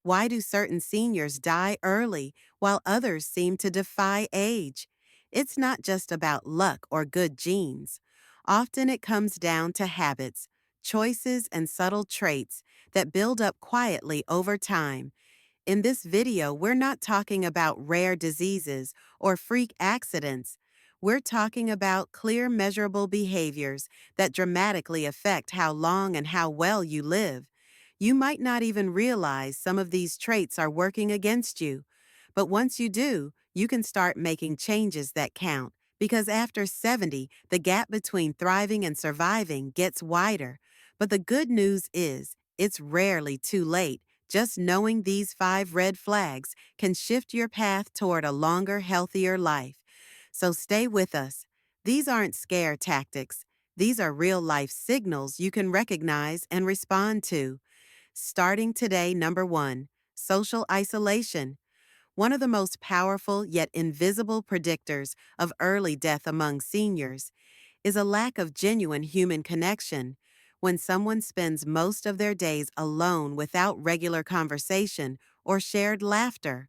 Why do certain seniors die early while others seem to defy age? It's not just about luck or good genes. Often it comes down to habits, choices, and subtle traits that build up quietly over time. In this video, we're not talking about rare diseases or freak accidents. We're talking about clear, measurable behaviors that dramatically affect how long and how well you live. You might not even realize some of these traits are working against you. But once you do, you can start making changes that count. Because after 70, the gap between thriving and surviving gets wider. But the good news is, it's rarely too late. Just knowing these 5 red flags can shift your path toward a longer, healthier life. So stay with us. These aren't scare tactics. These are real life signals you can recognize and respond to. Starting today, number 1, social isolation. One of the most powerful yet invisible predictors of early death among seniors is a lack of genuine human connection. When someone spends most of their days alone without regular conversation or shared laughter,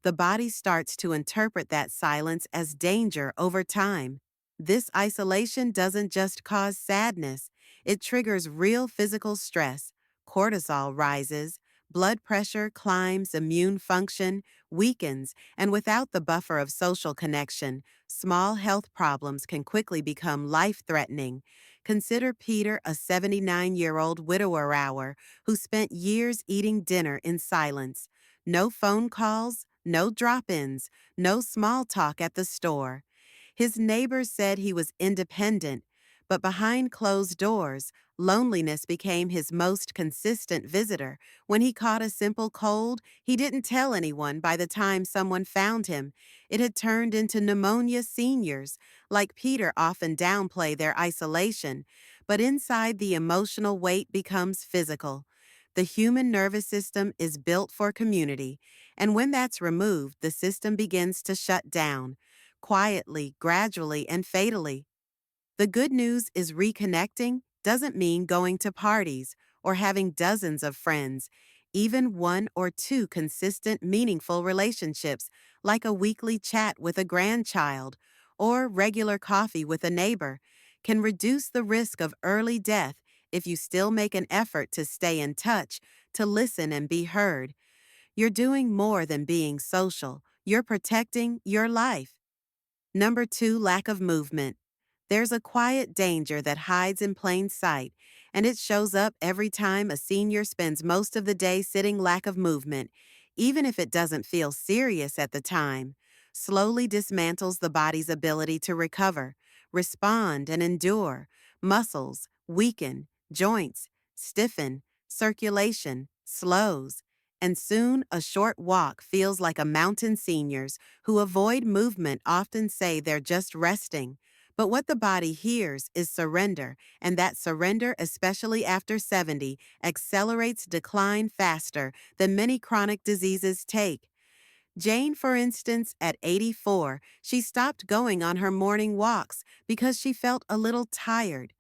the body starts to interpret that silence as danger over time. This isolation doesn't just cause sadness, it triggers real physical stress. Cortisol rises, blood pressure climbs, immune function weakens, and without the buffer of social connection, small health problems can quickly become life-threatening. Consider Peter, a 79-year-old widower who spent years eating dinner in silence. No phone calls, no drop-ins, no small talk at the store. His neighbors said he was independent, but behind closed doors, loneliness became his most consistent visitor. When he caught a simple cold, he didn't tell anyone by the time someone found him. It had turned into pneumonia. Seniors, like Peter, often downplay their isolation, but inside the emotional weight becomes physical. The human nervous system is built for community, and when that's removed, the system begins to shut down, quietly, gradually, and fatally. The good news is reconnecting doesn't mean going to parties or having dozens of friends. Even one or two consistent, meaningful relationships, like a weekly chat with a grandchild or regular coffee with a neighbor, can reduce the risk of early death if you still make an effort to stay in touch, to listen and be heard. You're doing more than being social. You're protecting your life. Number 2, lack of movement. There's a quiet danger that hides in plain sight, and it shows up every time a senior spends most of the day sitting. Lack of movement, even if it doesn't feel serious at the time, slowly dismantles the body's ability to recover, respond, and endure. Muscles weaken, joints stiffen, circulation slows, and soon a short walk feels like a mountain. Seniors who avoid movement often say they're just resting. But what the body hears is surrender, and that surrender, especially after 70, accelerates decline faster than many chronic diseases take. Jane, for instance, at 84, she stopped going on her morning walks because she felt a little tired.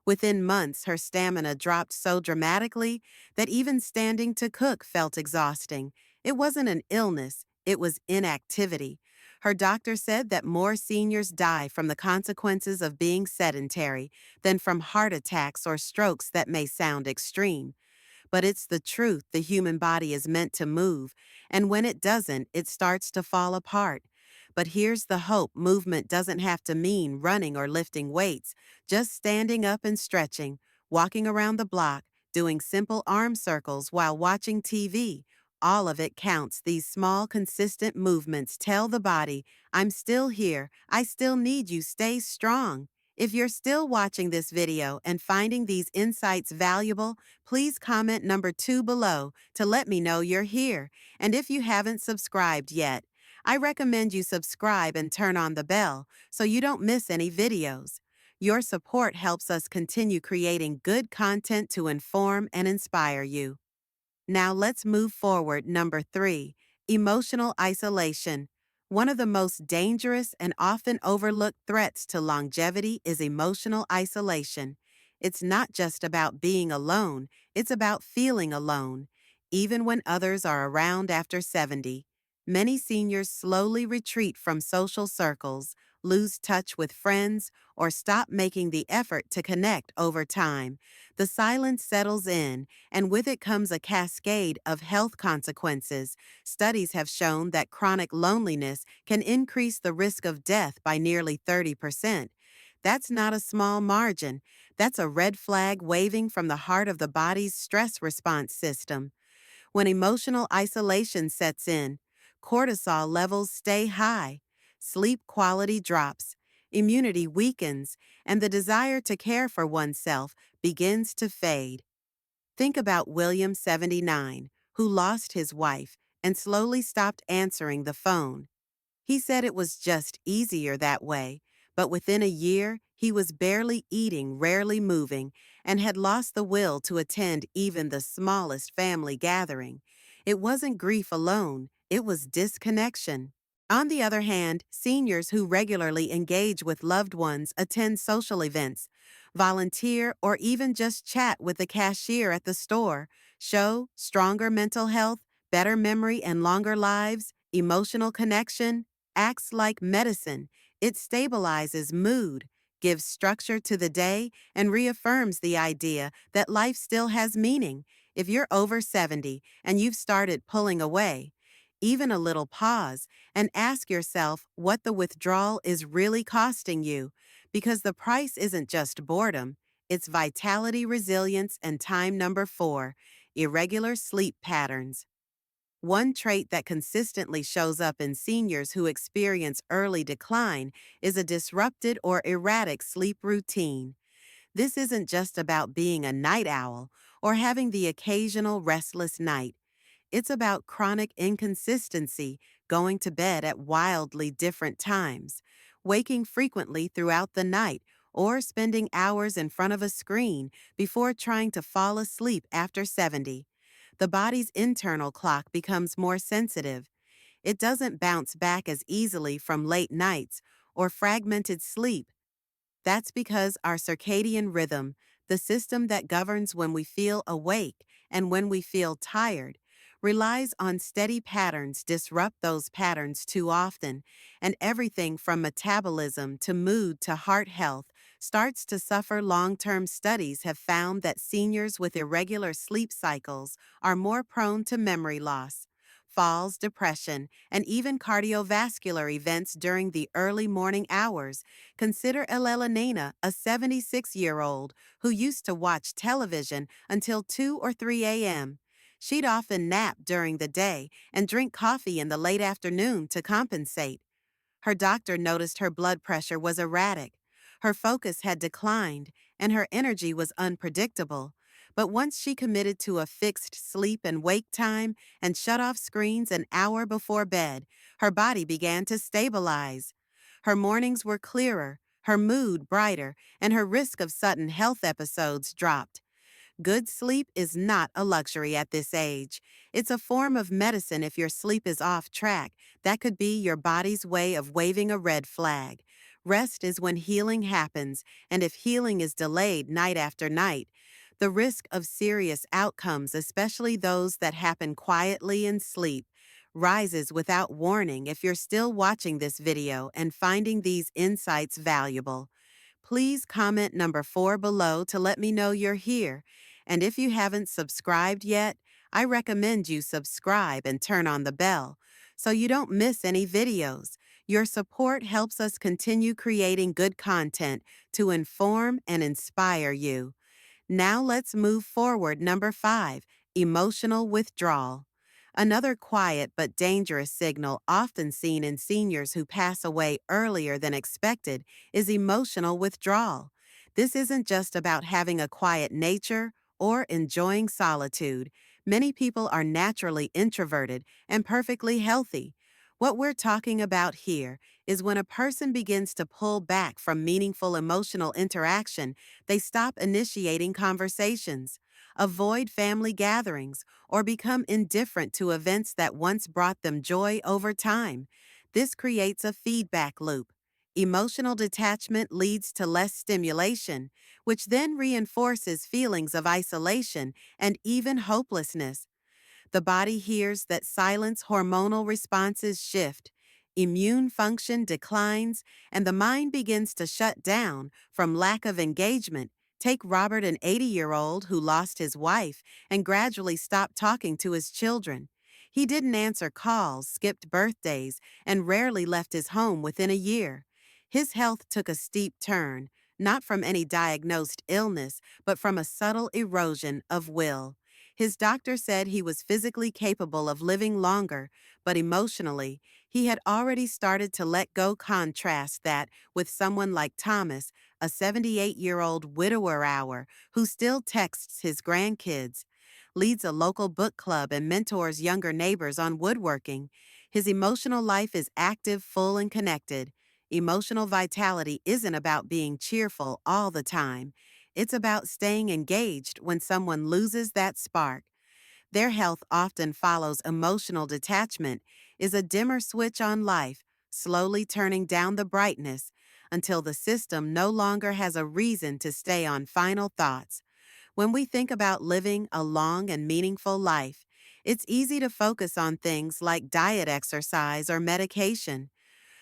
Within months, her stamina dropped so dramatically that even standing to cook felt exhausting. It wasn't an illness, it was inactivity. Her doctor said that more seniors die from the consequences of being sedentary than from heart attacks or strokes. That may sound extreme, but it's the truth. The human body is meant to move, and when it doesn't, it starts to fall apart. But here's the hope: movement doesn't have to mean running or lifting weights. Just standing up and stretching, walking around the block, doing simple arm circles while watching TV. All of it counts. These small, consistent movements tell the body, I'm still here, I still need you, stay strong. If you're still watching this video and finding these insights valuable, please comment number 2 below to let me know you're here. And if you haven't subscribed yet, I recommend you subscribe and turn on the bell so you don't miss any videos. Your support helps us continue creating good content to inform and inspire you. Now let's move forward. Number 3, emotional isolation. One of the most dangerous and often overlooked threats to longevity is emotional isolation. It's not just about being alone, it's about feeling alone. Even when others are around after 70, many seniors slowly retreat from social circles, lose touch with friends, or stop making the effort to connect over time. The silence settles in, and with it comes a cascade of health consequences. Studies have shown that chronic loneliness can increase the risk of death by nearly 30%. That's not a small margin. That's a red flag waving from the heart of the body's stress response system. When emotional isolation sets in, cortisol levels stay high, sleep quality drops, immunity weakens, and the desire to care for oneself begins to fade. Think about William, 79, who lost his wife and slowly stopped answering the phone. He said it was just easier that way, but within a year, he was barely eating, rarely moving, and had lost the will to attend even the smallest family gathering. It wasn't grief alone, it was disconnection. On the other hand, seniors who regularly engage with loved ones attend social events, volunteer, or even just chat with the cashier at the store show stronger mental health, better memory, and longer lives. Emotional connection acts like medicine. It stabilizes mood, gives structure to the day, and reaffirms the idea that life still has meaning. If you're over 70 and you've started pulling away, even a little pause and ask yourself what the withdrawal is really costing you, because the price isn't just boredom, it's vitality, resilience, and time. Number 4, irregular sleep patterns. One trait that consistently shows up in seniors who experience early decline is a disrupted or erratic sleep routine. This isn't just about being a night owl or having the occasional restless night. It's about chronic inconsistency, going to bed at wildly different times, waking frequently throughout the night, or spending hours in front of a screen before trying to fall asleep after 70. The body's internal clock becomes more sensitive. It doesn't bounce back as easily from late nights or fragmented sleep. That's because our circadian rhythm, the system that governs when we feel awake and when we feel tired, relies on steady patterns. Disrupt those patterns too often, and everything from metabolism to mood to heart health starts to suffer. Long-term studies have found that seniors with irregular sleep cycles are more prone to memory loss, falls, depression, and even cardiovascular events during the early morning hours. Consider Elena, a 76-year-old who used to watch television until 2 or 3 a.m. She'd often nap during the day and drink coffee in the late afternoon to compensate. Her doctor noticed her blood pressure was erratic, her focus had declined, and her energy was unpredictable. But once she committed to a fixed sleep and wake time and shut off screens an hour before bed, her body began to stabilize. Her mornings were clearer, her mood brighter, and her risk of sudden health episodes dropped. Good sleep is not a luxury at this age. It's a form of medicine. If your sleep is off track, that could be your body's way of waving a red flag. Rest is when healing happens, and if healing is delayed night after night, the risk of serious outcomes, especially those that happen quietly in sleep, rises without warning. If you're still watching this video and finding these insights valuable, please comment number 4 below to let me know you're here. And if you haven't subscribed yet, I recommend you subscribe and turn on the bell so you don't miss any videos. Your support helps us continue creating good content to inform and inspire you. Now let's move forward. Number 5, emotional withdrawal. Another quiet but dangerous signal often seen in seniors who pass away earlier than expected is emotional withdrawal. This isn't just about having a quiet nature or enjoying solitude. Many people are naturally introverted and perfectly healthy. What we're talking about here is when a person begins to pull back from meaningful emotional interaction. They stop initiating conversations, avoid family gatherings, or become indifferent to events that once brought them joy. Over time, this creates a feedback loop. Emotional detachment leads to less stimulation, which then reinforces feelings of isolation and even hopelessness. The body hears that silence hormonal responses shift, immune function declines, and the mind begins to shut down from lack of engagement. Take Robert, an 80-year-old who lost his wife and gradually stopped talking to his children. He didn't answer calls, skipped birthdays, and rarely left his home within a year. His health took a steep turn, not from any diagnosed illness, but from a subtle erosion of will. His doctor said he was physically capable of living longer, but emotionally, he had already started to let go. Contrast that with someone like Thomas, a 78-year-old widower hour who still texts his grandkids, leads a local book club, and mentors younger neighbors on woodworking. His emotional life is active, full, and connected. Emotional vitality isn't about being cheerful all the time. It's about staying engaged when someone loses that spark. Their health often follows emotional detachment, is a dimmer switch on life, slowly turning down the brightness until the system no longer has a reason to stay on. Final thoughts. When we think about living a long and meaningful life, it's easy to focus on things like diet, exercise, or medication.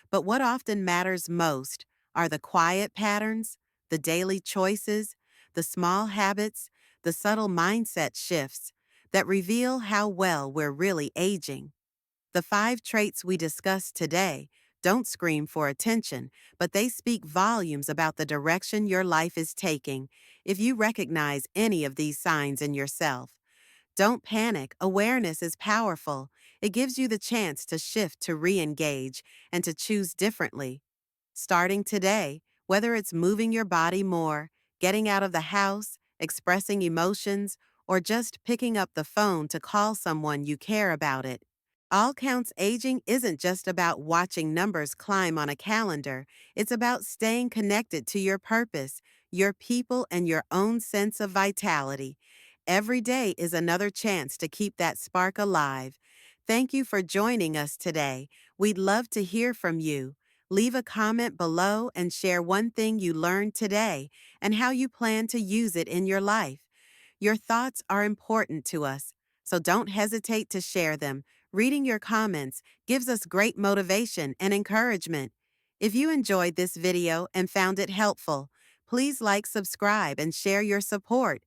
But what often matters most are the quiet patterns, the daily choices, the small habits, the subtle mindset shifts that reveal how well we're really aging. The 5 traits we discussed today don't scream for attention, but they speak volumes about the direction your life is taking. If you recognize any of these signs in yourself, don't panic. Awareness is powerful. It gives you the chance to shift, to re engage, and to choose differently. Starting today, whether it's moving your body more, getting out of the house, expressing emotions, or just picking up the phone to call someone you care about it. All counts. Aging isn't just about watching numbers climb on a calendar, it's about staying connected to your purpose, your people, and your own sense of vitality. Every day is another chance to keep that spark alive. Thank you for joining us today. We'd love to hear from you. Leave a comment below and share one thing you learned today and how you plan to use it in your life. Your thoughts are important to us, so don't hesitate to share them. Reading your comments gives us great motivation and encouragement. If you enjoyed this video and found it helpful, please like, subscribe, and share. Your support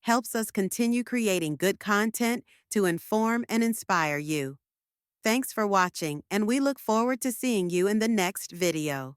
helps us continue creating good content to inform and inspire you. Thanks for watching, and we look forward to seeing you in the next video.